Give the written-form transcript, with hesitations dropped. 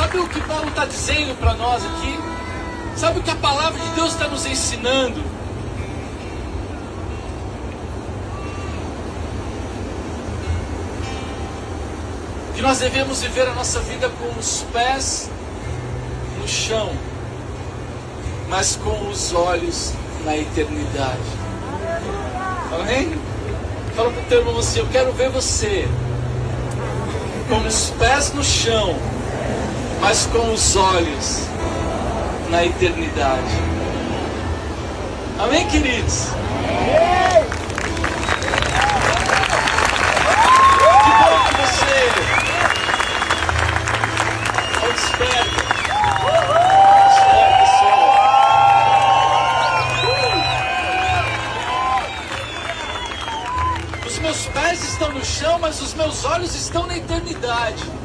Sabe o que Paulo está dizendo para nós aqui? Sabe o que a palavra de Deus está nos ensinando? Que nós devemos viver a nossa vida com os pés no chão, mas com os olhos na eternidade. Amém? Fala para o teu irmão assim: eu quero ver você com os pés no chão, mas com os olhos na eternidade. Amém, queridos? Que bom que você não desperta. Os meus pés estão no chão, mas os meus olhos estão na eternidade.